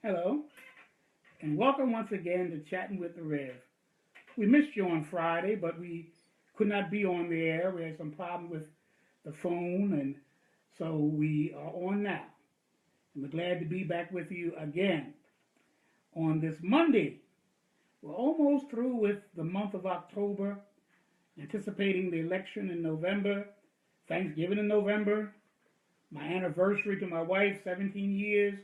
Hello, and welcome once again to Chatting with the Rev. We missed you on Friday, but we could not be on the air. We had some problem with the phone, and so we are on now. And we're glad to be back with you again on this Monday. We're almost through with the month of October, anticipating the election in November, Thanksgiving in November, my anniversary to my wife, 17 years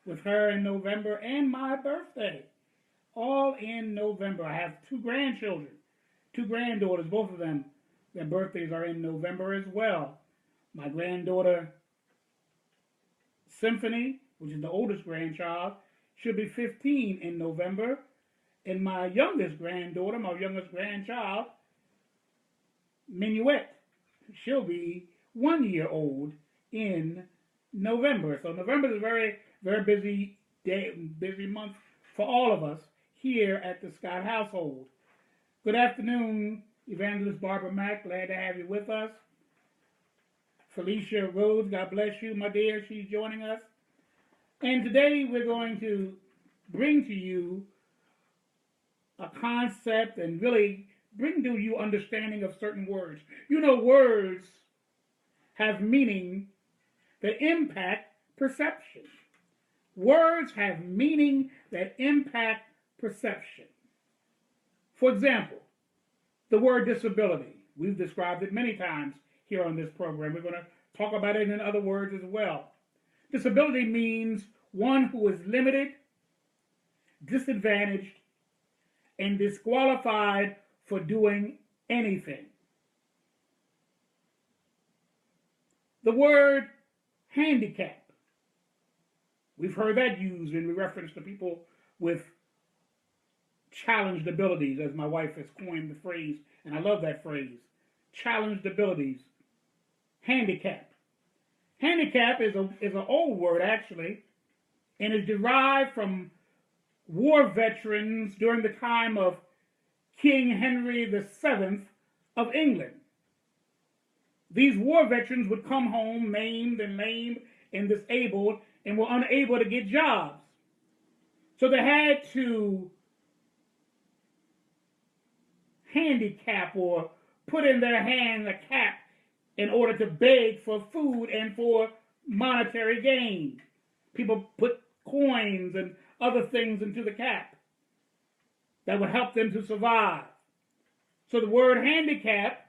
with her in November, and my birthday, all in November. I have two grandchildren, two granddaughters, both of them. Their birthdays are in November as well. My granddaughter, Symphony, which is the oldest grandchild, should be 15 in November. And my youngest granddaughter, my youngest grandchild, Minuet, she'll be 1 year old in November. So November is a very, very busy day, busy month for all of us here at the Scott household. Good afternoon, Evangelist Barbara Mack. Glad to have you with us. Felicia Rhodes, God bless you, my dear. She's joining us. And today we're going to bring to you a concept and really bring to you understanding of certain words. You know, words have meaning that impact perception. Words have meaning that impact perception. For example, the word disability. We've described it many times here on this program. We're going to talk about it in other words as well. Disability means one who is limited, disadvantaged, and disqualified for doing anything. The word handicap. We've heard that used in reference to people with challenged abilities, as my wife has coined the phrase, and I love that phrase. Challenged abilities. Handicap. Handicap is an old word, actually, and is derived from war veterans during the time of King Henry VII of England. These war veterans would come home maimed and lame and disabled and were unable to get jobs. So they had to handicap or put in their hand a cap in order to beg for food and for monetary gain. People put coins and other things into the cap that would help them to survive. So the word handicap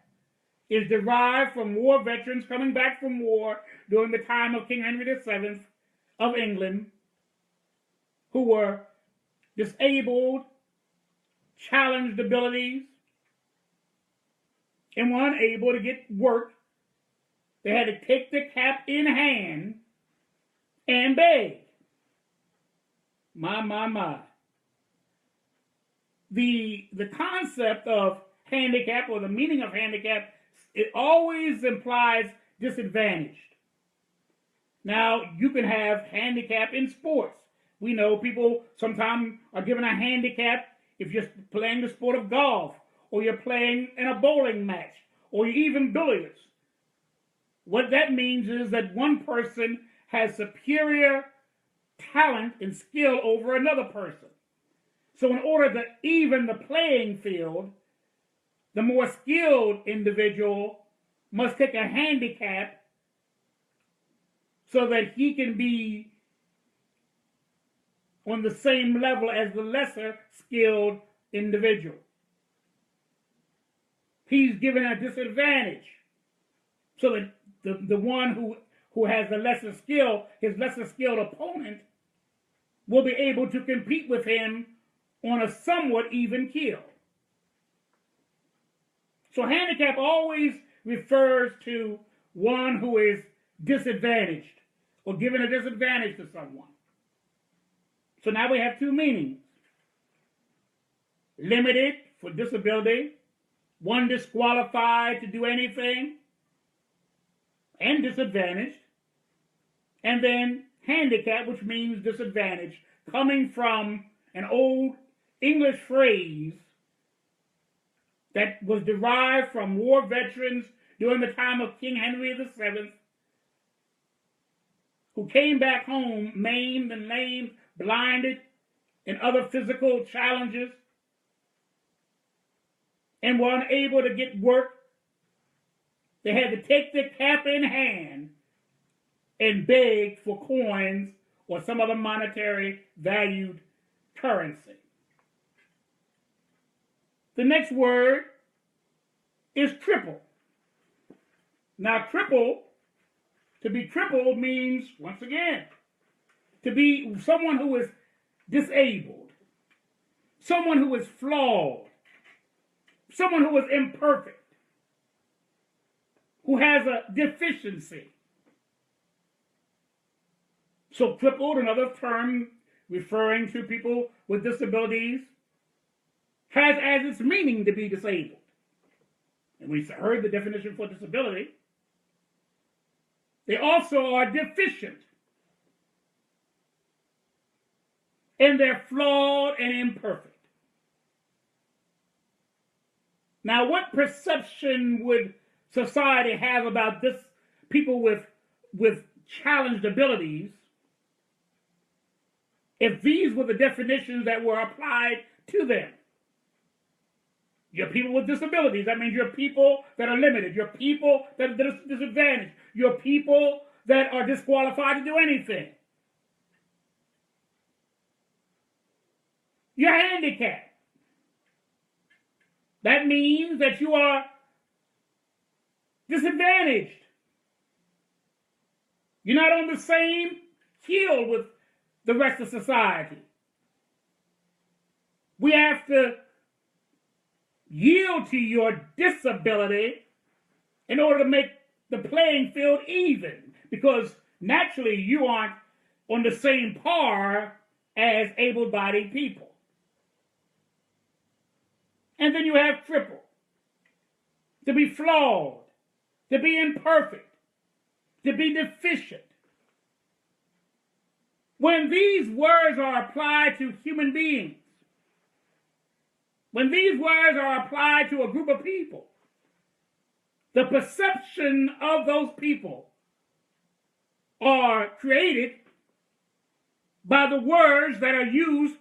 is derived from war veterans coming back from war during the time of King Henry VII of England, who were disabled, challenged abilities, and were unable to get work. They had to take the cap in hand and beg. My. The concept of handicap, or the meaning of handicap, it always implies disadvantaged. Now, you can have handicap in sports. We know people sometimes are given a handicap if you're playing the sport of golf, or you're playing in a bowling match, or even billiards. What that means is that one person has superior talent and skill over another person. So in order to even the playing field, the more skilled individual must take a handicap so that he can be on the same level as the lesser skilled individual. He's given a disadvantage so that the one who has the lesser skill, his lesser skilled opponent, will be able to compete with him on a somewhat even keel. So handicap always refers to one who is disadvantaged or given a disadvantage to someone. So now we have two meanings. Limited for disability, one disqualified to do anything, and disadvantaged. And then handicap, which means disadvantage, coming from an old English phrase that was derived from war veterans during the time of King Henry VII who came back home maimed and lame, blinded, and other physical challenges, and were unable to get work. They had to take their cap in hand and beg for coins or some other monetary valued currency. The next word is cripple. Now, to be crippled means, once again, to be someone who is disabled, someone who is flawed, someone who is imperfect, who has a deficiency. So crippled, another term referring to people with disabilities, has as its meaning to be disabled. And we heard the definition for disability. They also are deficient. And they're flawed and imperfect. Now, what perception would society have about this people with challenged abilities if these were the definitions that were applied to them? You're people with disabilities. That means you're people that are limited. You're people that are disadvantaged. You're people that are disqualified to do anything. You're handicapped. That means that you are disadvantaged. You're not on the same keel with the rest of society. We have to yield to your disability in order to make the playing field even, because naturally you aren't on the same par as able-bodied people. And then you have cripple, to be flawed, to be imperfect, to be deficient. When these words are applied to human beings, when these words are applied to a group of people, the perception of those people are created by the words that are used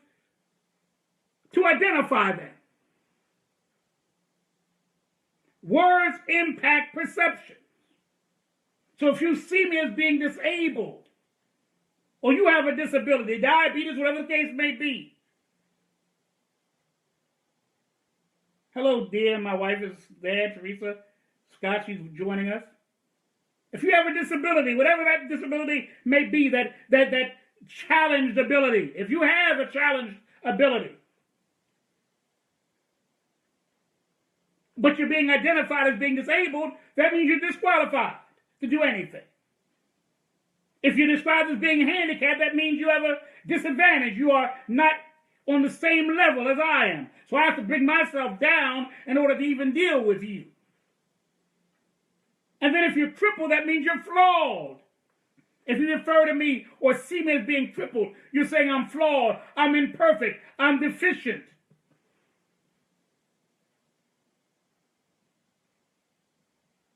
to identify them. Words impact perception. So if you see me as being disabled, or you have a disability, diabetes, whatever the case may be. Hello, dear. My wife is there, Teresa Scott. She's joining us. If you have a disability, whatever that disability may be, that challenged ability, if you have a challenged ability, but you're being identified as being disabled, that means you're disqualified to do anything. If you're described as being handicapped, that means you have a disadvantage. You are not on the same level as I am. So I have to bring myself down in order to even deal with you. And then if you're crippled, that means you're flawed. If you refer to me or see me as being crippled, you're saying I'm flawed, I'm imperfect, I'm deficient.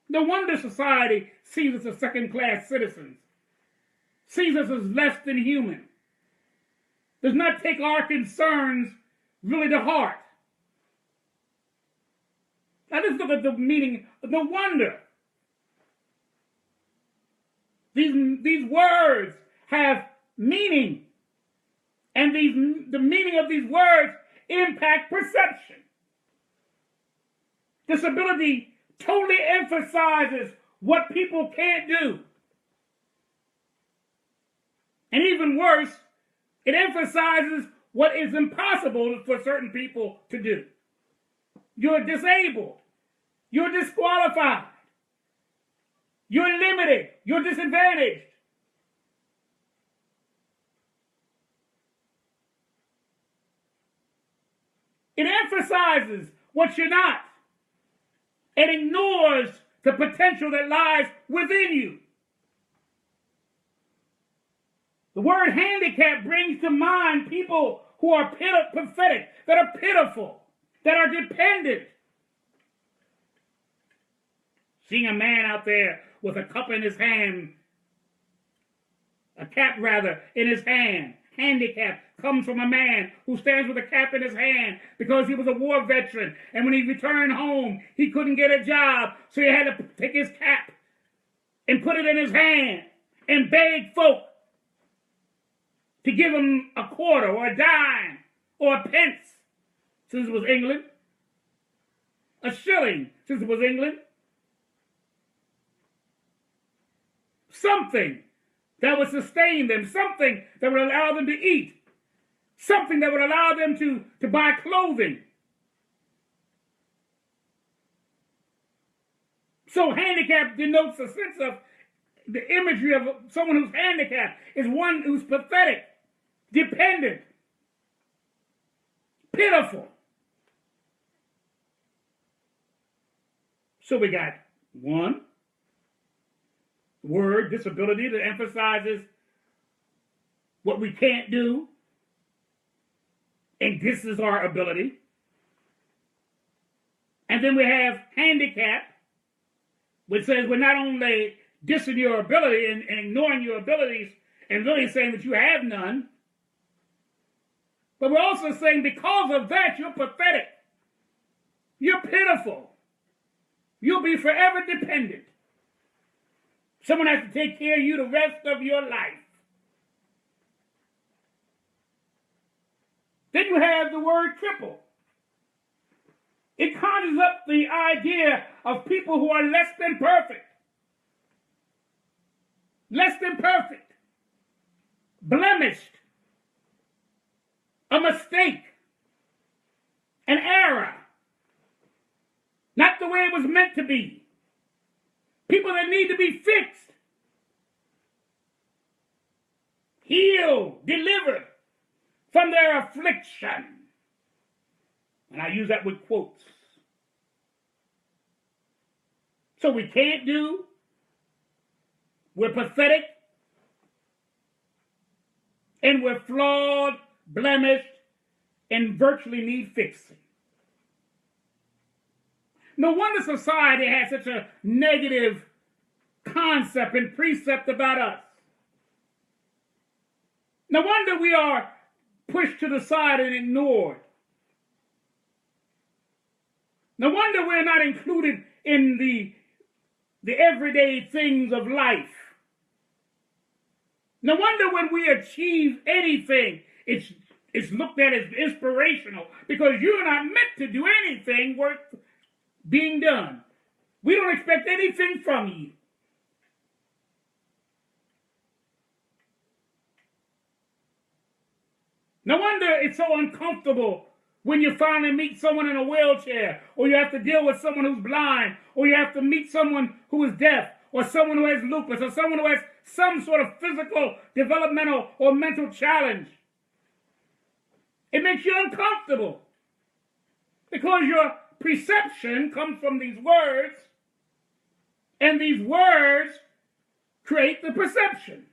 No wonder society sees us as second-class citizens, sees us as less than human, does not take our concerns really to heart. Now let's look at the meaning. No wonder. These words have meaning, and the meaning of these words impact perception. Disability totally emphasizes what people can't do. And even worse, it emphasizes what is impossible for certain people to do. You're disabled. You're disqualified. You're limited. You're disadvantaged. It emphasizes what you're not. It ignores the potential that lies within you. The word handicap brings to mind people who are pathetic, that are pitiful, that are dependent. Seeing a man out there with a cup in his hand, a cap rather, in his hand. Handicap comes from a man who stands with a cap in his hand because he was a war veteran. And when he returned home, he couldn't get a job. So he had to take his cap and put it in his hand and beg folk to give him a quarter or a dime or a pence, since it was England. A shilling, since it was England. Something that would sustain them, something that would allow them to eat, something that would allow them to buy clothing. So handicap denotes a sense of the imagery of someone who's handicapped is one who's pathetic, dependent, pitiful. So we got one word, disability, that emphasizes what we can't do, and this is our ability. And then we have handicap, which says we're not only dissing your ability and ignoring your abilities and really saying that you have none, but we're also saying because of that, you're pathetic. You're pitiful. You'll be forever dependent. Someone has to take care of you the rest of your life. Then you have the word cripple. It conjures up the idea of people who are less than perfect. Less than perfect. Blemished. A mistake. An error. Not the way it was meant to be. People that need to be fixed. Healed. Delivered from their affliction. And I use that with quotes. So we can't do. We're pathetic. And we're flawed, blemished, and virtually need fixing. No wonder society has such a negative concept and precept about us. No wonder we are pushed to the side and ignored. No wonder we're not included in the everyday things of life. No wonder when we achieve anything, it's looked at as inspirational because you're not meant to do anything worth being done. We don't expect anything from you. No wonder it's so uncomfortable when you finally meet someone in a wheelchair, or you have to deal with someone who's blind, or you have to meet someone who is deaf, or someone who has lupus, or someone who has some sort of physical, developmental, or mental challenge. It makes you uncomfortable because your perception comes from these words, and these words create the perception.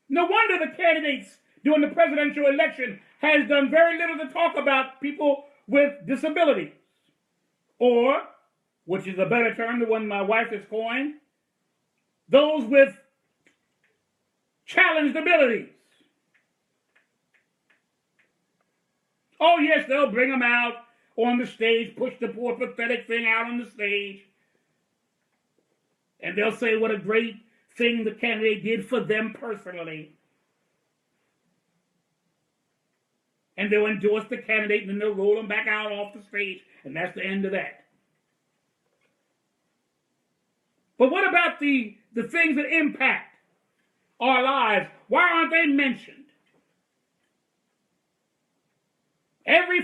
No wonder the candidates during the presidential election has done very little to talk about people with disabilities. Or, which is a better term, the one my wife has coined, those with challenged abilities. Oh yes, they'll bring them out on the stage, push the poor pathetic thing out on the stage, and they'll say what a great thing the candidate did for them personally. And they'll endorse the candidate, and then they'll roll them back out off the stage, and that's the end of that. But what about the things that impact our lives? Why aren't they mentioned? Every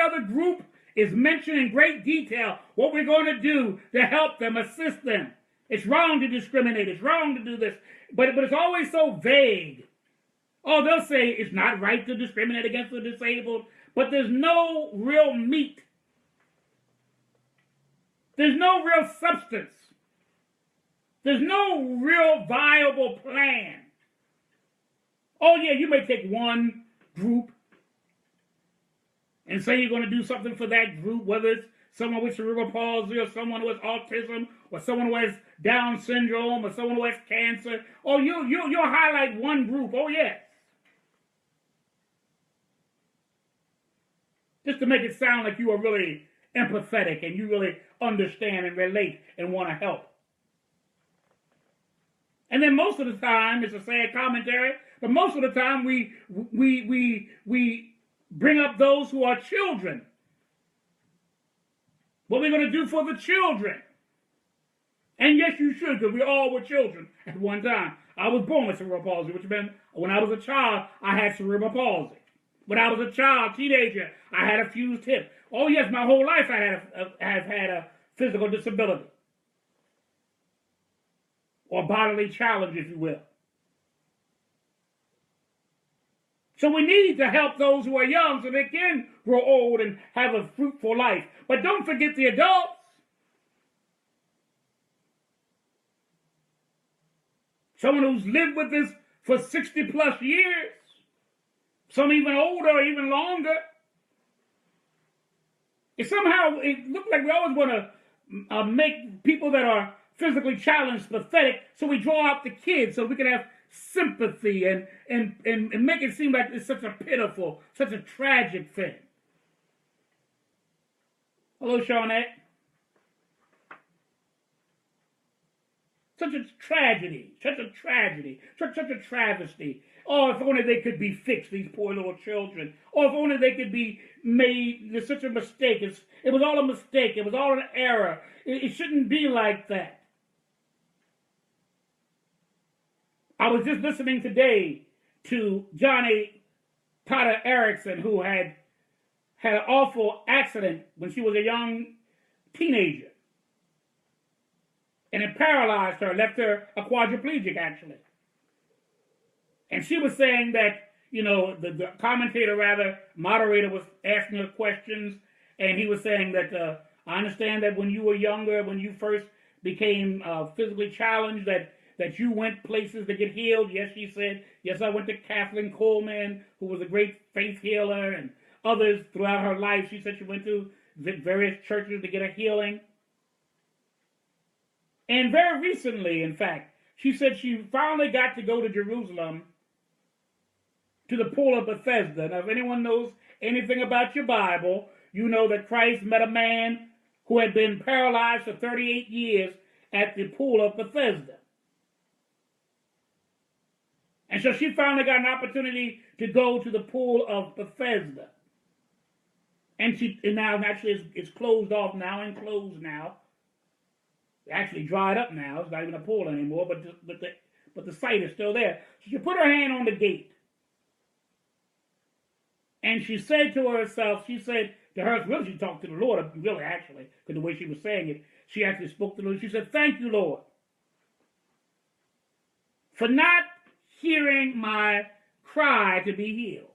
other group is mentioned in great detail what we're going to do to help them, assist them. It's wrong to discriminate. It's wrong to do this. But it's always so vague. Oh, they'll say it's not right to discriminate against the disabled, but there's no real meat. There's no real substance. There's no real viable plan. Oh, yeah, you may take one group and say you're going to do something for that group, whether it's someone with cerebral palsy or someone who has autism or someone who has Down syndrome or someone who has cancer. Oh, you'll highlight one group. Oh, yes. Just to make it sound like you are really empathetic and you really understand and relate and want to help. And then most of the time, it's a sad commentary, but most of the time we bring up those who are children. What we're going to do for the children. And yes, you should, because we all were children at one time. I was born with cerebral palsy, which meant when I was a child, I had cerebral palsy. When I was a child, teenager, I had a fused hip. Oh yes, my whole life I have had a physical disability. Or bodily challenge, if you will. So we need to help those who are young so they can grow old and have a fruitful life. But don't forget the adults. Someone who's lived with this for 60 plus years. Some even older, even longer. It looks like we always want to make people that are physically challenged pathetic, so we draw out the kids so we can have sympathy and make it seem like it's such a pitiful, such a tragic thing. Hello, Shawnette. Such a tragedy, such a travesty. Oh, if only they could be fixed, these poor little children. Oh, if only they could be made. There's such a mistake. It was all a mistake. It was all an error. It shouldn't be like that. I was just listening today to Johnny Potter Erickson, who had an awful accident when she was a young teenager. And it paralyzed her, left her a quadriplegic, actually. And she was saying that, the commentator, moderator was asking her questions, and he was saying that, I understand that when you were younger, when you first became physically challenged, that you went places to get healed. Yes, she said. Yes, I went to Kathleen Coleman, who was a great faith healer, and others throughout her life. She said she went to various churches to get a healing. And very recently, in fact, she said she finally got to go to Jerusalem to the pool of Bethesda. Now, if anyone knows anything about your Bible, you know that Christ met a man who had been paralyzed for 38 years at the pool of Bethesda. And so she finally got an opportunity to go to the pool of Bethesda. And now actually it's closed off now and closed now. It actually dried up now. It's not even a pool anymore, but the site is still there. So she put her hand on the gate. And she said to herself, really, she talked to the Lord, really, actually, because the way she was saying it, she actually spoke to the Lord. She said, "Thank you, Lord, for not hearing my cry to be healed.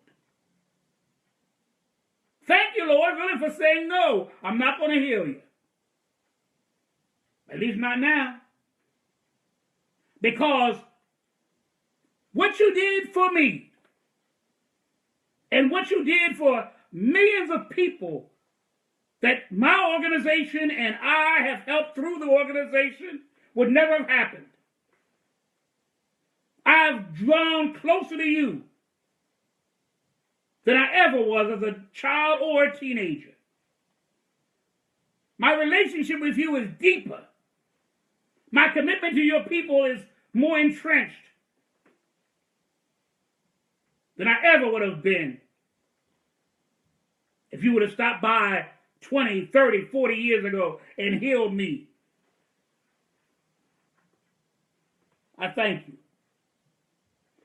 Thank you, Lord, really, for saying, no, I'm not going to heal you. At least not now. Because what you did for me and what you did for millions of people that my organization and I have helped through the organization would never have happened. I've drawn closer to you than I ever was as a child or a teenager. My relationship with you is deeper. My commitment to your people is more entrenched than I ever would have been if you would have stopped by 20, 30, 40 years ago and healed me. I thank you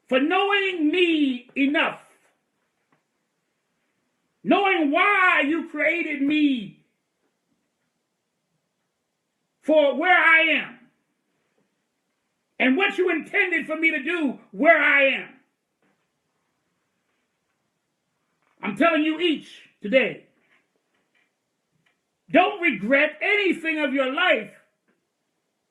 for knowing me enough, knowing why you created me for where I am and what you intended for me to do where I am. I'm telling you each today, don't regret anything of your life,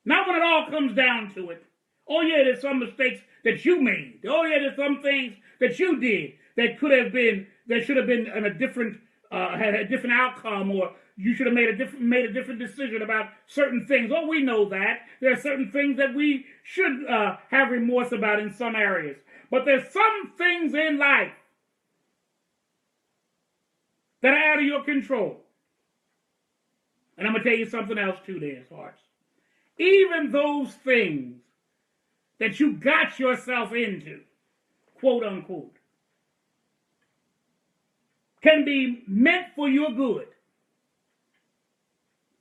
not when it all comes down to it. Oh yeah, there's some mistakes that you made. Oh yeah, there's some things that you did that should have been in a different, had a different outcome, or you should have made a different decision about certain things. Oh, we know that. There are certain things that we should have remorse about in some areas. But there's some things in life that are out of your control. And I'm going to tell you something else too there, hearts. Even those things that you got yourself into, quote unquote, can be meant for your good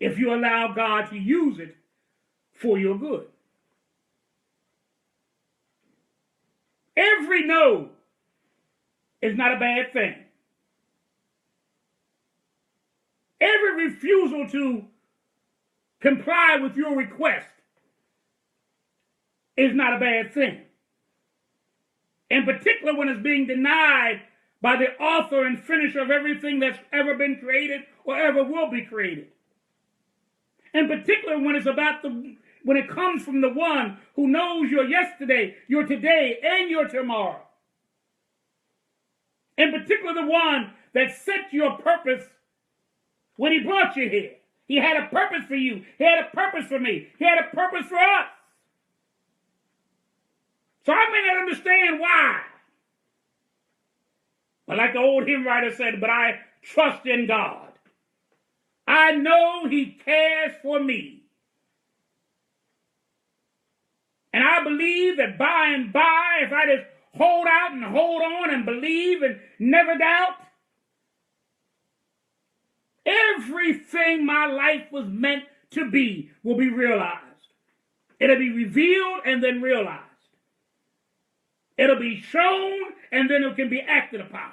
if you allow God to use it for your good. Every no is not a bad thing. Every refusal to comply with your request is not a bad thing. In particular, when it's being denied by the author and finisher of everything that's ever been created or ever will be created. In particular, when it comes from the one who knows your yesterday, your today, and your tomorrow. In particular, the one that set your purpose when he brought you here. He had a purpose for you. He had a purpose for me. He had a purpose for us. So I may not understand why. But like the old hymn writer said, but I trust in God. I know he cares for me. And I believe that by and by, if I just hold out and hold on and believe and never doubt, everything my life was meant to be will be realized. It'll be revealed and then realized. It'll be shown and then it can be acted upon.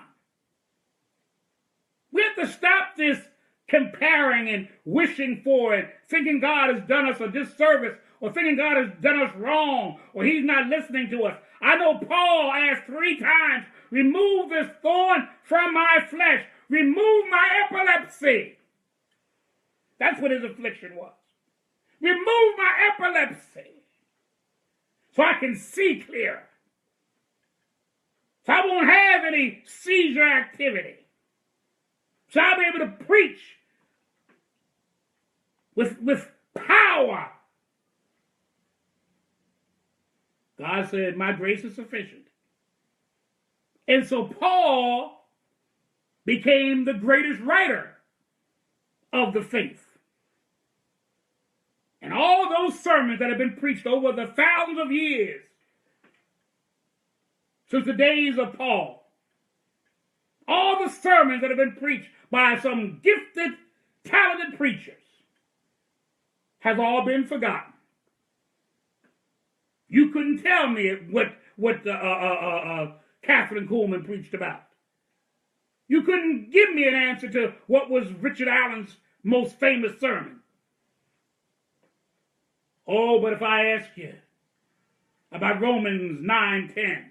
We have to stop this comparing and wishing for it, thinking God has done us a disservice, or thinking God has done us wrong, or he's not listening to us. I know Paul asked 3 times, remove this thorn from my flesh. Remove my epilepsy. That's what his affliction was. Remove my epilepsy so I can see clearer. So I won't have any seizure activity. So I'll be able to preach with power. God said, my grace is sufficient. And so Paul became the greatest writer of the faith. And all those sermons that have been preached over the thousands of years since the days of Paul, all the sermons that have been preached by some gifted, talented preachers have all been forgotten. You couldn't tell me what Catherine Kuhlman preached about. You couldn't give me an answer to what was Richard Allen's most famous sermon. Oh, but if I ask you about Romans 9:10,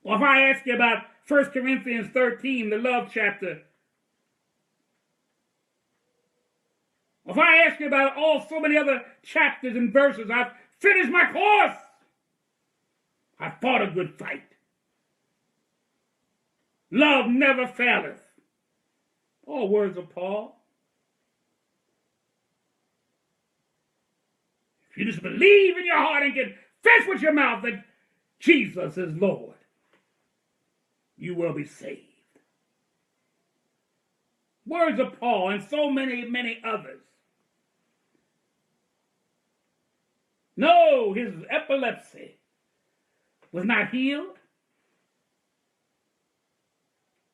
or if I ask you about 1 Corinthians 13, the love chapter, or if I ask you about so many other chapters and verses, I've finished my course. I've fought a good fight. Love never faileth. All words of Paul. If you just believe in your heart and confess with your mouth that Jesus is Lord, you will be saved. Words of Paul and so many, many others. No, his epilepsy was not healed.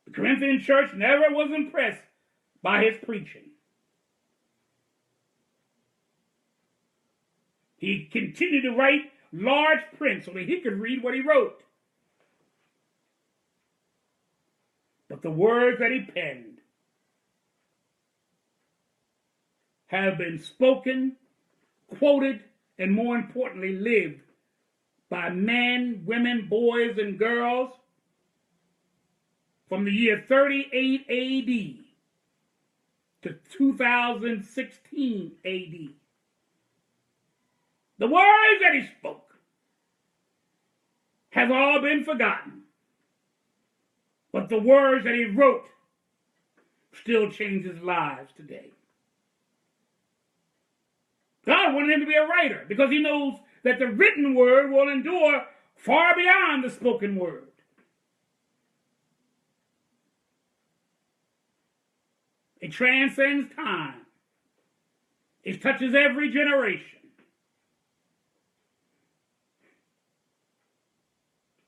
The Corinthian church never was impressed by his preaching. He continued to write large print so that he could read what he wrote. But the words that he penned have been spoken, quoted, and more importantly, lived by men, women, boys, and girls from the year 38 AD to 2016 AD. The words that he spoke have all been forgotten. But the words that he wrote still changes lives today. God wanted him to be a writer because he knows that the written word will endure far beyond the spoken word. It transcends time. It touches every generation.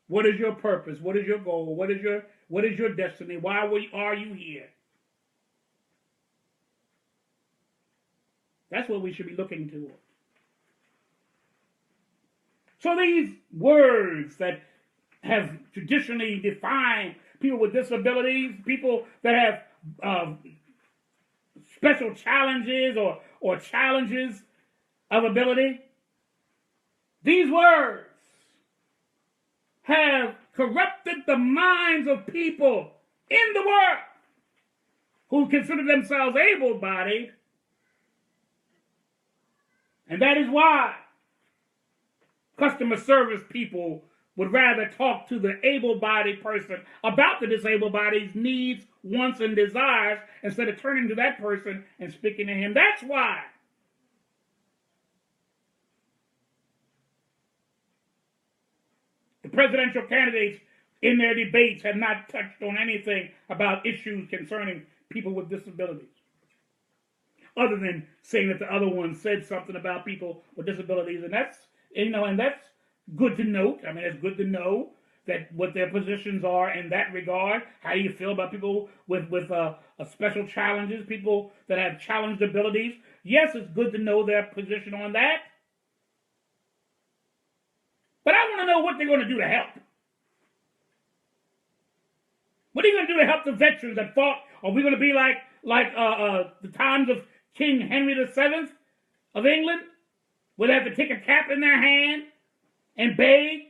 What is your purpose? What is your goal? What is your destiny? Why are you here? That's what we should be looking to. So these words that have traditionally defined people with disabilities, people that have special challenges or challenges of ability, these words have corrupted the minds of people in the world who consider themselves able-bodied. And that is why customer service people would rather talk to the able-bodied person about the disabled body's needs, wants, and desires instead of turning to that person and speaking to him. That's why the presidential candidates in their debates have not touched on anything about issues concerning people with disabilities, other than saying that the other one said something about people with disabilities, and that's good to note. I mean, it's good to know that what their positions are in that regard. How do you feel about people with special challenges, people that have challenged abilities? Yes, it's good to know their position on that. But I want to know what they're going to do to help. What are you going to do to help the veterans that fought? Are we going to be like the times of King Henry VII of England, where they have to take a cap in their hand and beg?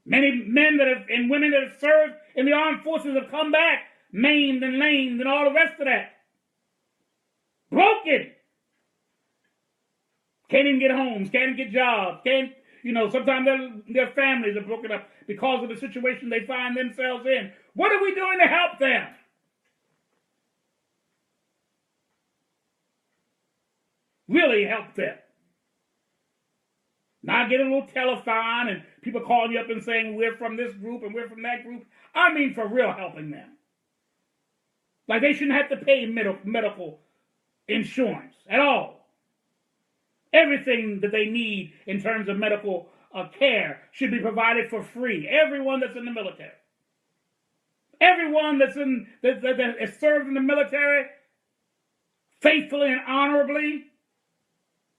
Many men and women that have served in the armed forces have come back maimed and lamed and all the rest of that. Broken. Can't even get homes, can't even get jobs, sometimes their families are broken up because of the situation they find themselves in. What are we doing to help them? Really help them. Not get a little telethon and people calling you up and saying, we're from this group and we're from that group. I mean for real helping them. Like they shouldn't have to pay medical insurance at all. Everything that they need in terms of medical care should be provided for free. Everyone that's in the military. Everyone that is served in the military faithfully and honorably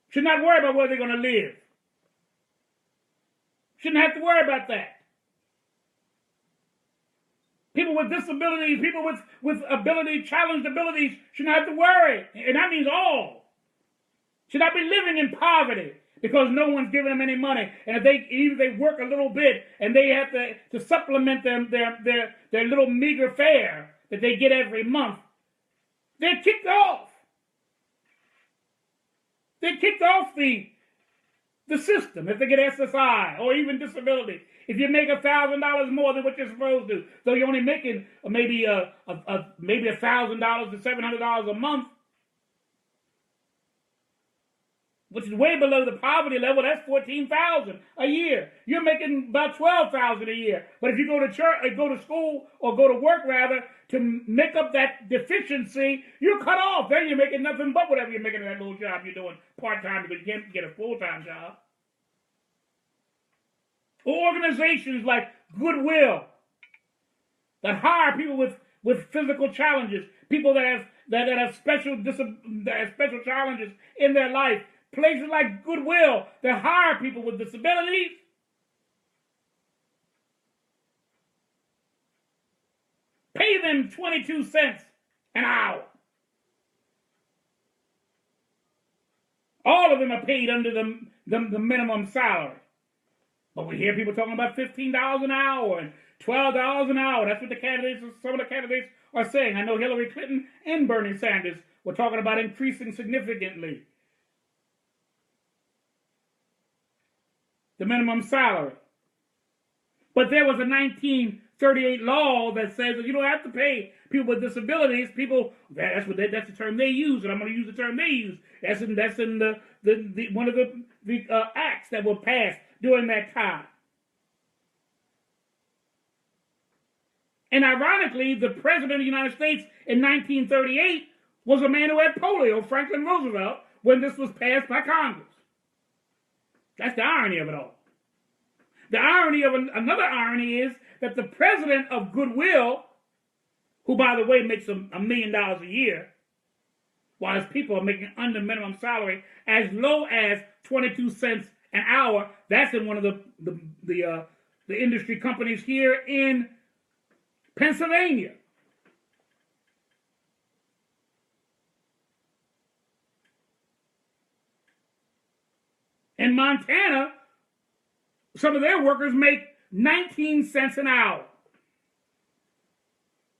should not worry about where they're going to live. Shouldn't have to worry about that. People with disabilities, people with challenged abilities should not have to worry. And that means all. Should not be living in poverty because no one's giving them any money. And if they work a little bit and they have to supplement their little meager fare that they get every month, they're kicked off. They're kicked off the system if they get SSI or even disability. If you make $1,000 more than what you're supposed to, though you're only making maybe $1,000 to $700 a month, which is way below the poverty level, that's $14,000 a year. You're making about $12,000 a year. But if you go to church, go to school, or go to work rather, to make up that deficiency, you're cut off. Then you're making nothing but whatever you're making in that little job you're doing part-time because you can't get a full-time job. Or organizations like Goodwill that hire people with physical challenges, people that have special challenges in their life. Places like Goodwill that hire people with disabilities. Pay them 22 cents an hour. All of them are paid under the minimum salary. But we hear people talking about $15 an hour and $12 an hour. That's what some of the candidates are saying. I know Hillary Clinton and Bernie Sanders were talking about increasing significantly the minimum salary. But there was a 38 law that says that you don't have to pay people with disabilities. People, that's the term they use, and I'm going to use the term they use. That's in the one of the acts that were passed during that time. And ironically, the president of the United States in 1938 was a man who had polio, Franklin Roosevelt, when this was passed by Congress. That's the irony of it all. The irony of another irony is that the president of Goodwill, who by the way makes $1 million a year, while his people are making under minimum salary as low as 22 cents an hour. That's in one of the industry companies here in Pennsylvania. In Montana, some of their workers make 19 cents an hour.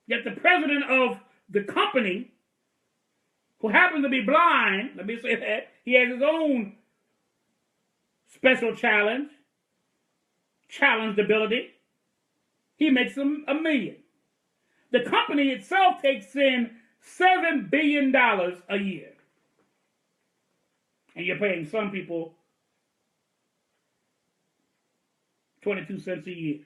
Yet the president of the company, who happens to be blind, let me say that, he has his own special challenged ability. He makes them $1 million. The company itself takes in $7 billion a year. And you're paying some people 22 cents a year.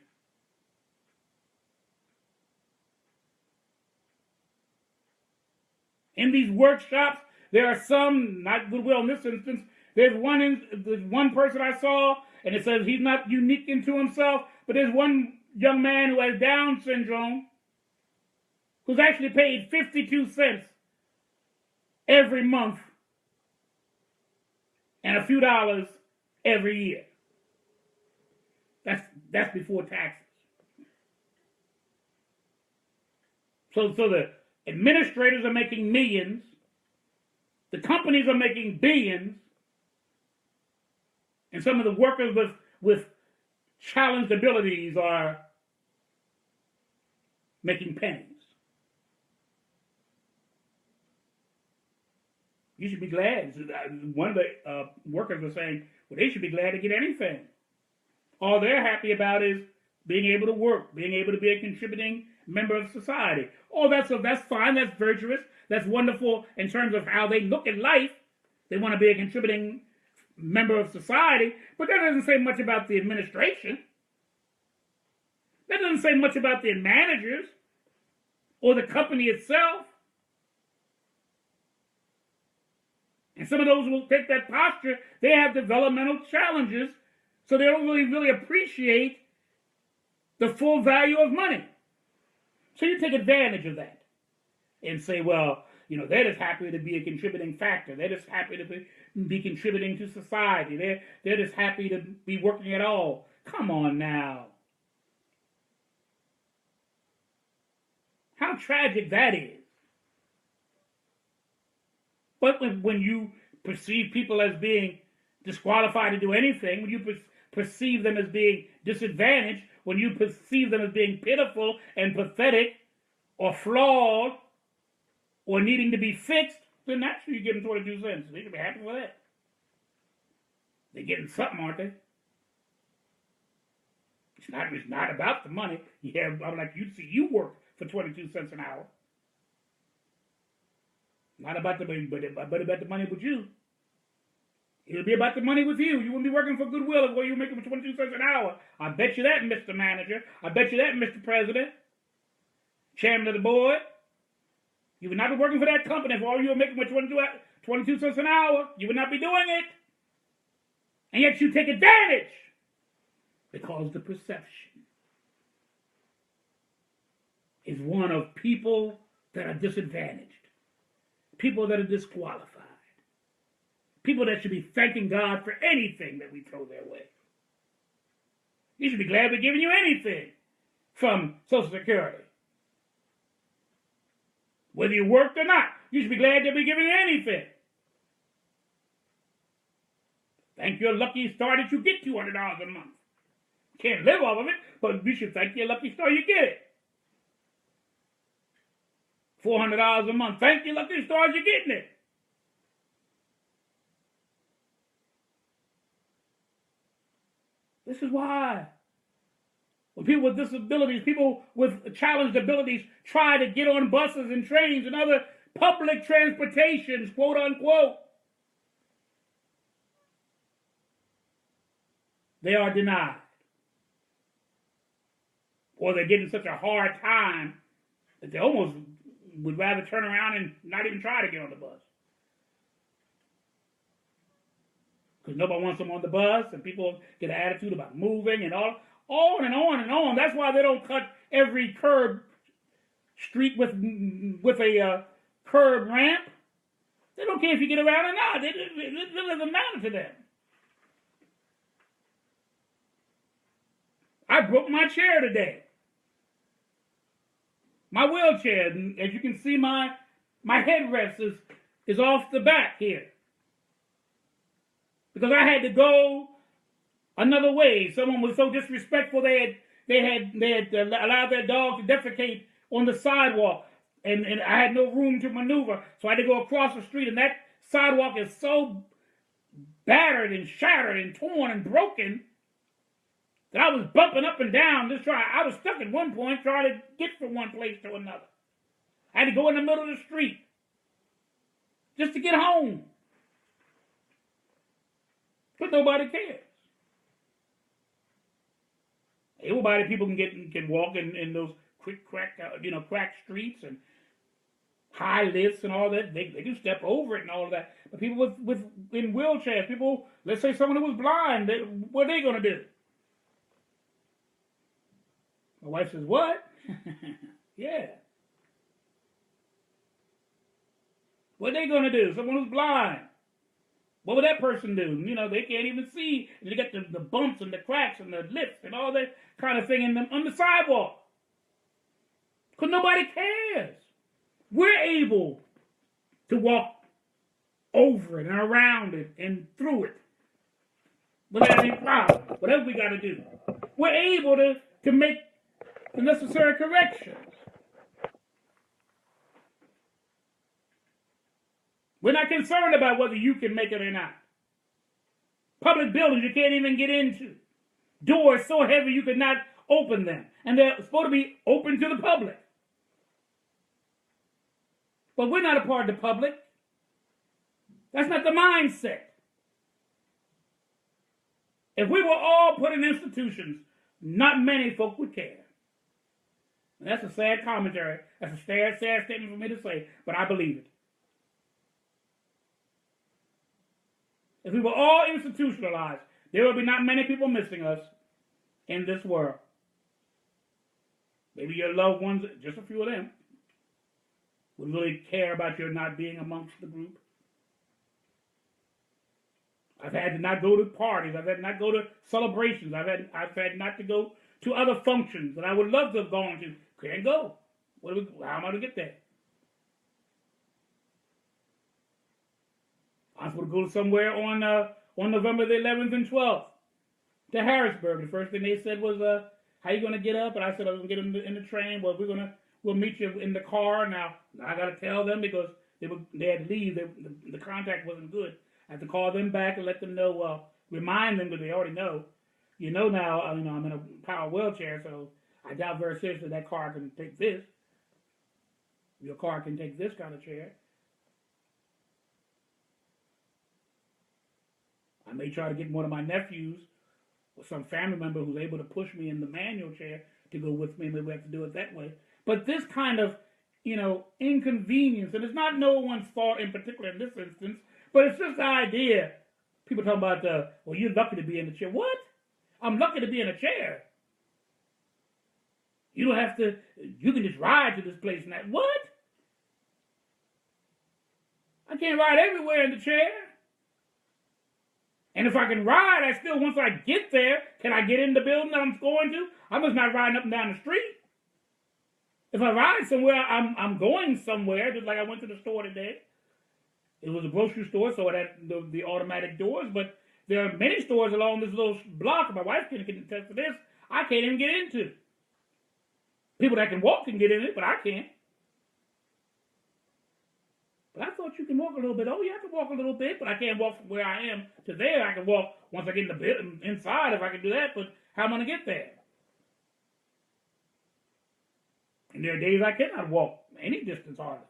In these workshops, there are some, not Goodwill in this instance, there's one person I saw, and it says he's not unique into himself, but there's one young man who has Down syndrome who's actually paid 52 cents every month and a few dollars every year. That's before taxes. So the administrators are making millions, the companies are making billions, and some of the workers with challenged abilities are making pennies. You should be glad. One of the workers was saying, well, they should be glad to get anything. All they're happy about is being able to work, being able to be a contributing member of society. Oh, that's fine, that's virtuous, that's wonderful in terms of how they look at life. They want to be a contributing member of society, but that doesn't say much about the administration. That doesn't say much about the managers or the company itself. And some of those who will take that posture, they have developmental challenges, so they don't really appreciate the full value of money. So you take advantage of that and say, well, they're just happy to be a contributing factor. They're just happy to be contributing to society. They're just happy to be working at all. Come on now. How tragic that is. But when you perceive people as being disqualified to do anything, when you perceive them as being disadvantaged, when you perceive them as being pitiful and pathetic or flawed or needing to be fixed, then naturally you give them 22 cents. They should be happy with that. They're getting something, aren't they? It's not about the money. Yeah, I'm like, you work for 22 cents an hour. Not about the money, but about the money with you. It'll be about the money with you. You wouldn't be working for Goodwill if you were making 22 cents an hour. I bet you that, Mr. Manager. I bet you that, Mr. President. Chairman of the board. You would not be working for that company if all you were making was 22 cents an hour. You would not be doing it. And yet you take advantage because the perception is one of people that are disadvantaged. People that are disqualified. People that should be thanking God for anything that we throw their way. You should be glad we're giving you anything from Social Security. Whether you worked or not, you should be glad that we're giving you anything. Thank your lucky star that you get $200 a month. Can't live off of it, but you should thank your lucky star you get it. $400 a month. Thank your lucky stars you're getting it. This is why When people with disabilities, people with challenged abilities try to get on buses and trains and other public transportations, quote unquote, they are denied. Or they're getting such a hard time that they almost would rather turn around and not even try to get on the bus. Because nobody wants them on the bus, and people get an attitude about moving and all, on and on and on. That's why they don't cut every curb street with a curb ramp. They don't care if you get around or not. It doesn't matter to them. I broke my chair today. My wheelchair, as you can see, my headrest is off the back here. Because I had to go another way. Someone was so disrespectful, they had allowed their dog to defecate on the sidewalk. And I had no room to maneuver. So I had to go across the street. And that sidewalk is so battered and shattered and torn and broken that I was bumping up and down. I was stuck at one point trying to get from one place to another. I had to go in the middle of the street just to get home. But nobody cares. Able-bodied people can walk in those quick crack streets and high lifts and all that. They can step over it and all of that. But people in wheelchairs, people, let's say someone who was blind, what are they going to do? My wife says, what? Yeah. What are they going to do? Someone who's blind. What would that person do? You know, they can't even see. And they got the bumps and the cracks and the lips and all that kind of thing on the sidewalk. Because nobody cares. We're able to walk over it and around it and through it without any problem. Whatever we got to do. We're able to make the necessary corrections. We're not concerned about whether you can make it or not. Public buildings you can't even get into. Doors so heavy you could not open them. And they're supposed to be open to the public. But we're not a part of the public. That's not the mindset. If we were all put in institutions, not many folk would care. And that's a sad commentary. That's a sad statement for me to say, but I believe it. If we were all institutionalized, there would be not many people missing us in this world. Maybe your loved ones, just a few of them, would really care about your not being amongst the group. I've had to not go to parties. I've had to not go to celebrations. I've had not to go to other functions that I would love to have gone to. Can't go. How am I to get there? I was supposed to go somewhere on November the 11th and 12th to Harrisburg. The first thing they said was, "How you going to get up?" And I said, "I'm going to get in the train. Well, we'll meet you in the car." Now I got to tell them because they had to leave. The contact wasn't good. I have to call them back and let them know. Remind them because they already know. You know now. I'm in a power wheelchair, so I doubt very seriously that car can take this. Your car can take this kind of chair. I may try to get one of my nephews or some family member who's able to push me in the manual chair to go with me. Maybe we have to do it that way. But this kind of, inconvenience, and it's not no one's fault in particular in this instance, but it's just the idea. People talking about, well, you're lucky to be in the chair. What? I'm lucky to be in a chair. You don't have to, you can just ride to this place and that. What? I can't ride everywhere in the chair. And if I can ride, once I get there, can I get in the building that I'm going to? I'm just not riding up and down the street. If I ride somewhere, I'm going somewhere, just like I went to the store today. It was a grocery store, so it had the automatic doors, but there are many stores along this little block, my wife can attest to this, I can't even get into. People that can walk can get in it, but I can't. But I thought you can walk a little bit. Oh, yeah, I can walk a little bit, but I can't walk from where I am to there. I can walk once I get in the building inside if I can do that, but how am I going to get there? And there are days I cannot walk any distance hardly.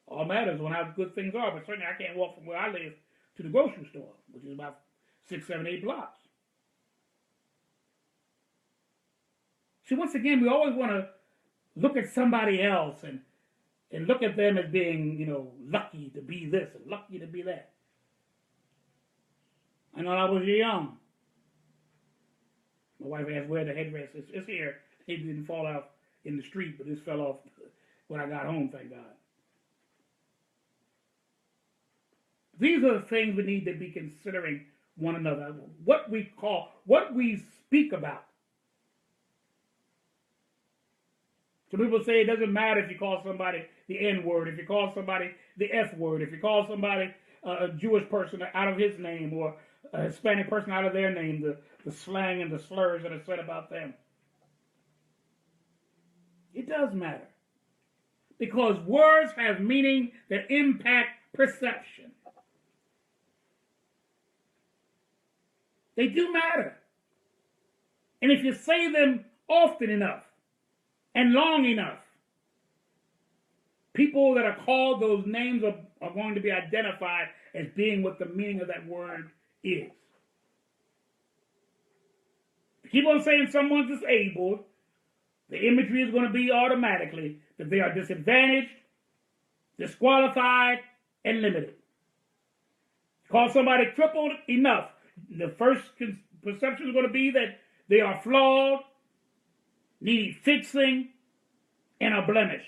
All matters when how good things are, but certainly I can't walk from where I live to the grocery store, which is about 6, 7, 8 blocks. See, once again, we always want to look at somebody else and look at them as being, lucky to be this and lucky to be that. I know I was young. My wife asked where the headdress is. It's here. It didn't fall out in the street, but this fell off when I got home, thank God. These are the things we need to be considering one another. What we speak about. So people say it doesn't matter if you call somebody the N-word, if you call somebody the F-word, if you call somebody a Jewish person out of his name or a Hispanic person out of their name, the slang and the slurs that are said about them. It does matter. Because words have meaning that impact perception. They do matter. And if you say them often enough and long enough, people that are called those names are going to be identified as being what the meaning of that word is. If you keep on saying someone's disabled, the imagery is going to be automatically that they are disadvantaged, disqualified, and limited. Call somebody crippled enough, the first perception is going to be that they are flawed, need fixing, and are blemished.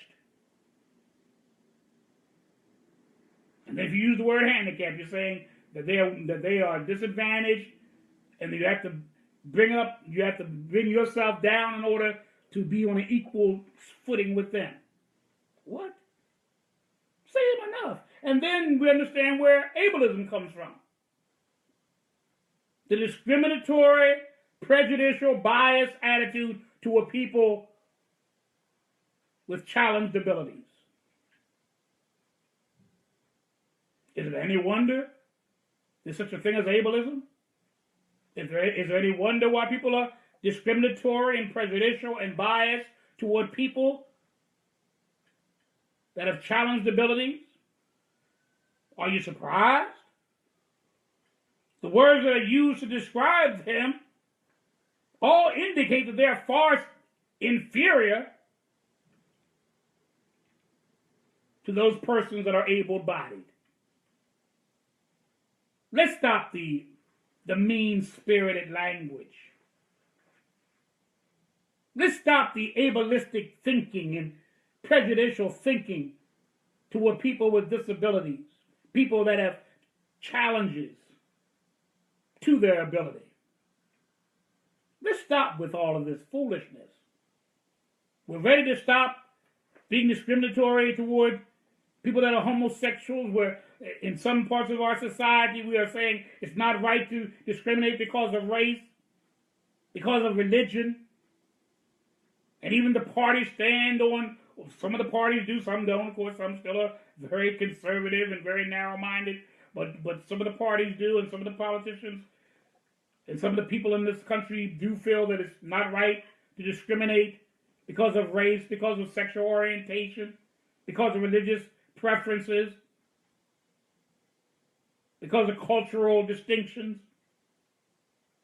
And if you use the word handicap, you're saying that they are disadvantaged, and you have to bring yourself down in order to be on an equal footing with them. What? Say them enough. And then we understand where ableism comes from. The discriminatory, prejudicial, biased attitude toward people with challenged abilities. Is it any wonder there's such a thing as ableism? Is there any wonder why people are discriminatory and prejudicial and biased toward people that have challenged abilities? Are you surprised? The words that are used to describe them all indicate that they are far inferior to those persons that are able-bodied. Let's stop the mean-spirited language. Let's stop the ableistic thinking and prejudicial thinking toward people with disabilities, people that have challenges to their ability. Let's stop with all of this foolishness. We're ready to stop being discriminatory toward people that are homosexuals, where in some parts of our society we are saying it's not right to discriminate because of race, because of religion. And even the parties stand on, well, some of the parties do, some don't. Of course, some still are very conservative and very narrow-minded. But some of the parties do, and some of the politicians and some of the people in this country do feel that it's not right to discriminate because of race, because of sexual orientation, because of religious preferences, because of cultural distinctions,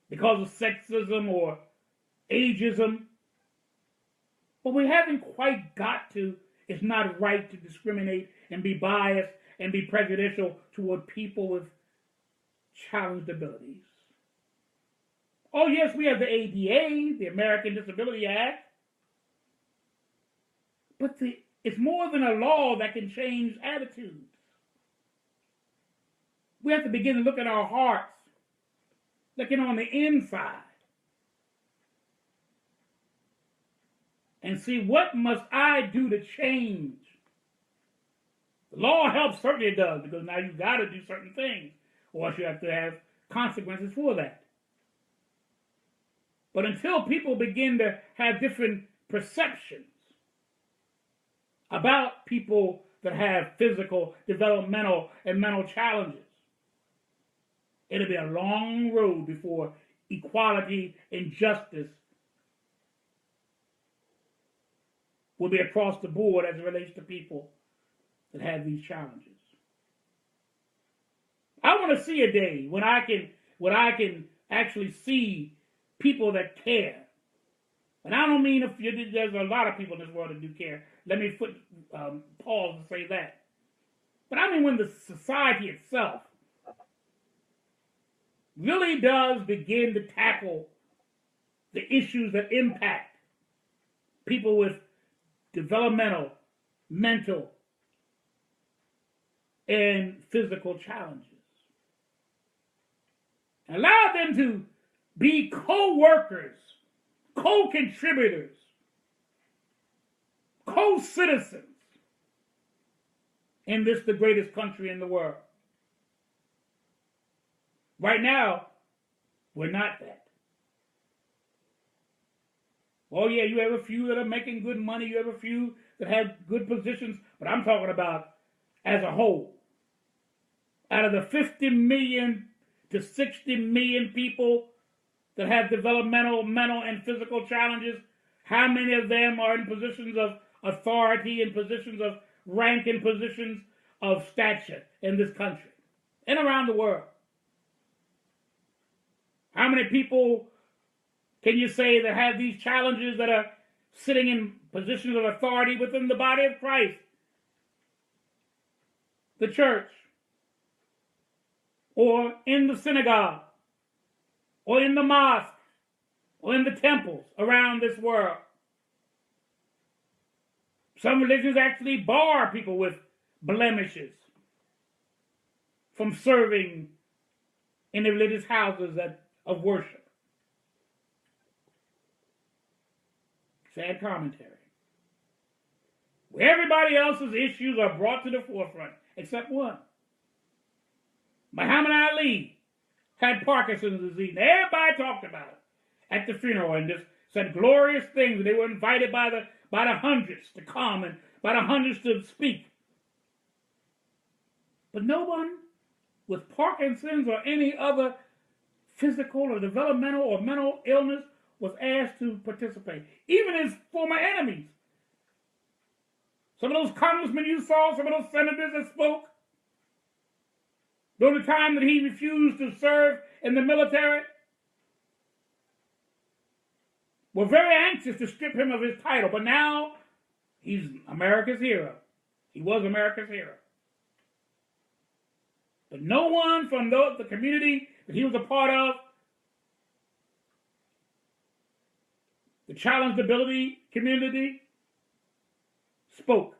because of sexism or ageism. But we haven't quite got to, it's not right to discriminate and be biased and be prejudicial toward people with challenged abilities. Oh yes, we have the ADA, the American Disability Act, but it's more than a law that can change attitudes. We have to begin to look at our hearts, looking on the inside, and see what must I do to change. The law helps, certainly it does, because now you've got to do certain things, or else you have to have consequences for that. But until people begin to have different perceptions about people that have physical, developmental, and mental challenges, it'll be a long road before equality and justice will be across the board as it relates to people that have these challenges. I want to see a day when I can actually see people that care. And I don't mean there's a lot of people in this world that do care. Let me pause and say that. But I mean when the society itself really does begin to tackle the issues that impact people with developmental, mental, and physical challenges. Allow them to be co-workers, co-contributors, co-citizens in this, the greatest country in the world. Right now, we're not that. Oh yeah, you have a few that are making good money, you have a few that have good positions, but I'm talking about as a whole. Out of the 50 million to 60 million people that have developmental, mental, and physical challenges, how many of them are in positions of authority, in positions of rank, in positions of stature in this country and around the world? How many people can you say that have these challenges that are sitting in positions of authority within the body of Christ, the church, or in the synagogue, or in the mosque, or in the temples around this world? Some religions actually bar people with blemishes from serving in the religious houses of worship. Sad commentary. Where everybody else's issues are brought to the forefront, except one. Muhammad Ali had Parkinson's disease. Everybody talked about it at the funeral and just said glorious things. They were invited by the hundreds to come and by the hundreds to speak. But no one with Parkinson's or any other physical or developmental or mental illness was asked to participate. Even his former enemies. Some of those congressmen you saw, some of those senators that spoke, during the time that he refused to serve in the military, were very anxious to strip him of his title. But now, he's America's hero. He was America's hero. But no one from the community that he was a part of, the challenged ability community, spoke.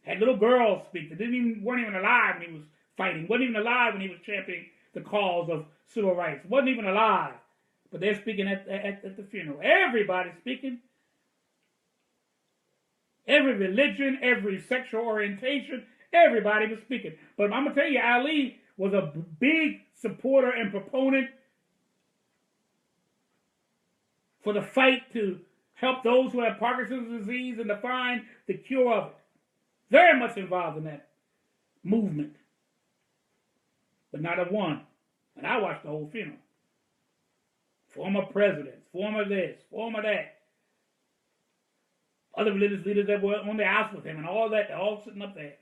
Had little girls speak that weren't even alive when he was fighting. Wasn't even alive when he was championing the cause of civil rights. Wasn't even alive. But they're speaking at the funeral. Everybody's speaking. Every religion, every sexual orientation, everybody was speaking. But I'm going to tell you, Ali was a big supporter and proponent for the fight to help those who have Parkinson's disease and to find the cure of it. Very much involved in that movement. But not a one. And I watched the whole funeral. Former presidents, former this, former that. Other religious leaders that were on the house with him and all that, they're all sitting up there.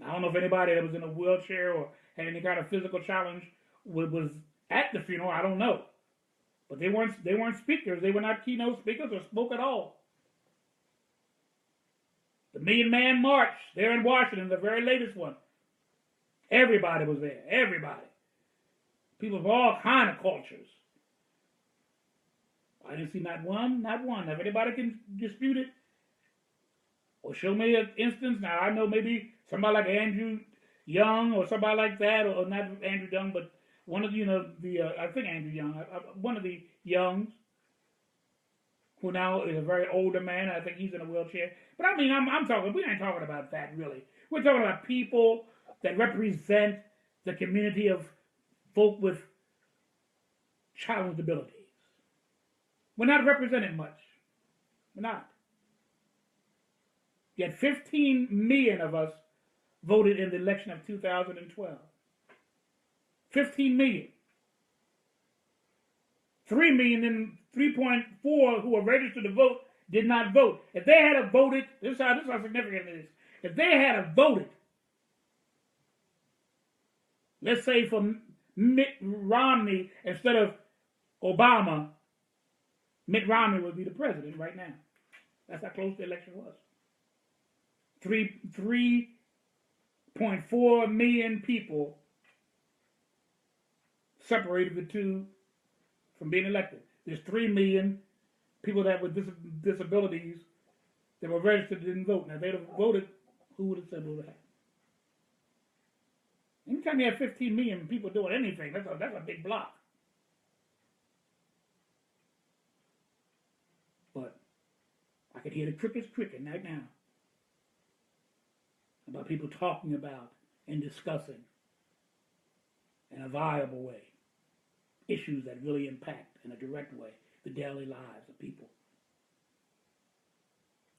I don't know if anybody that was in a wheelchair or had any kind of physical challenge was at the funeral. I don't know. But they weren't speakers. They were not keynote speakers or spoke at all. The Million Man March there in Washington, the very latest one. Everybody was there. Everybody. People of all kind of cultures. I didn't see not one, not one. If anybody can dispute it or show me an instance, now I know maybe somebody like Andrew Young or somebody like that, or not Andrew Young, but one of I think Andrew Young, one of the Youngs, who now is a very older man. I think he's in a wheelchair. But I mean, we ain't talking about that really. We're talking about people that represent the community of folk with challenged abilities. We're not represented much. We're not. Yet 15 million of us voted in the election of 2012. 15 million. 3 million, then 3.4 who were registered to vote did not vote. If they had voted, this is how significant it is. If they had voted, let's say for Mitt Romney instead of Obama, Mitt Romney would be the president right now. That's how close the election was. 3.4 million people separated the two from being elected. There's 3 million people that with disabilities that were registered didn't vote. Now, if they'd have voted, who would have said what would happen? Anytime you have 15 million people doing anything, that's a big block. But I could hear the crickets cricking right now about people talking about and discussing in a viable way issues that really impact in a direct way the daily lives of people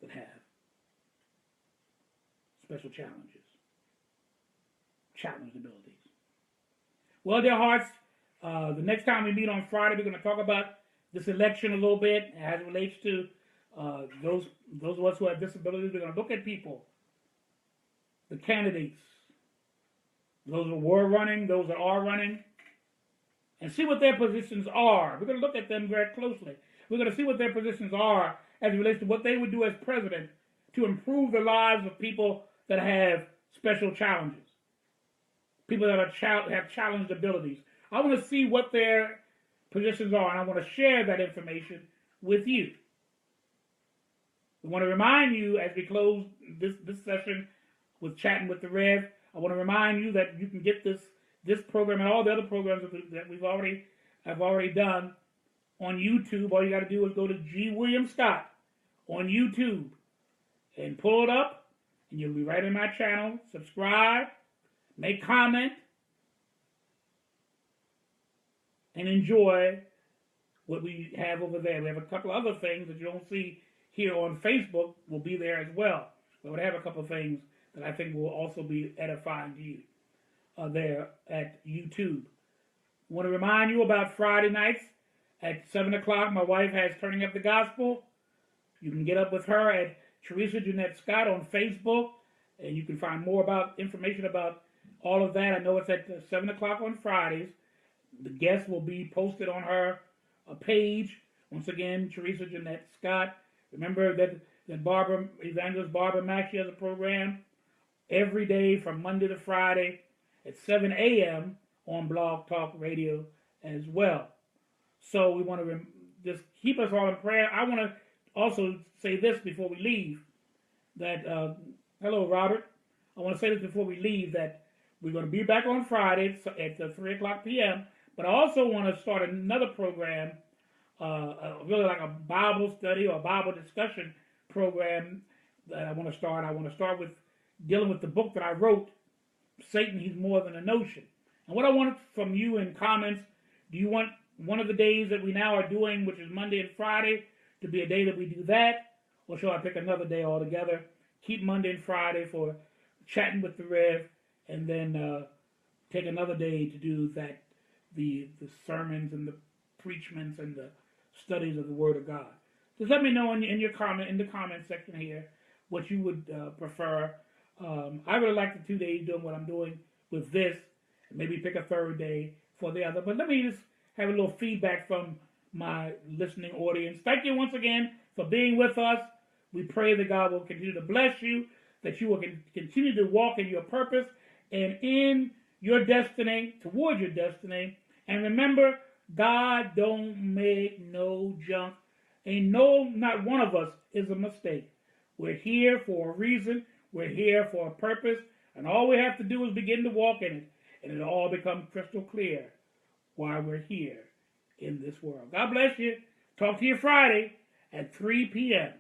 that have special challenges, challenged abilities. Well, dear hearts, the next time we meet on Friday, we're going to talk about this election a little bit as it relates to those of us who have disabilities. We're going to look at people, the candidates, those that were running, those that are running, and see what their positions are. We're going to look at them very closely. We're going to see what their positions are as it relates to what they would do as president to improve the lives of people that have special challenges, people that have challenged abilities. I want to see what their positions are, and I want to share that information with you. We want to remind you as we close this session with Chatting with the Rev, I want to remind you that you can get this program and all the other programs that we've already done on YouTube. All you got to do is go to G. William Scott on YouTube and pull it up, and you'll be right in my channel. Subscribe, make comment, and enjoy what we have over there. We have a couple of other things that you don't see here on Facebook will be there as well. But we have a couple of things that I think will also be edifying to you there at YouTube. I want to remind you about Friday nights at 7 o'clock. My wife has Turning Up the Gospel. You can get up with her at Teresa Jeanette Scott on Facebook, and you can find more information about all of that. I know it's at 7 o'clock on Fridays. The guests will be posted on her page. Once again, Teresa Jeanette Scott. Remember that Evangelist Barbara Mack, she has a program every day from Monday to Friday at 7 a.m. on Blog Talk Radio as well. So we want to just keep us all in prayer. I want to also say this before we leave, that, hello, Robert. I want to say this before we leave, that we're going to be back on Friday at 3 o'clock p.m., but I also want to start another program, really like a Bible study or Bible discussion program that I want to start. I want to start with dealing with the book that I wrote, Satan, He's More Than a Notion. And what I want from you in comments, do you want one of the days that we now are doing, which is Monday and Friday, to be a day that we do that? Or shall I pick another day altogether? Keep Monday and Friday for Chatting with the Rev, and then take another day to do that, the sermons and the preachments and the studies of the Word of God. Just let me know in the comment section here what you would prefer. I really like the 2 days doing what I'm doing with this, and maybe pick a third day for the other. But let me just have a little feedback from my listening audience. Thank you once again for being with us. We pray that God will continue to bless you, that you will continue to walk in your purpose and in your destiny, toward your destiny. And remember, God don't make no junk. And no, not one of us is a mistake. We're here for a reason. We're here for a purpose. And all we have to do is begin to walk in it. And it'll all become crystal clear why we're here in this world. God bless you. Talk to you Friday at 3 p.m.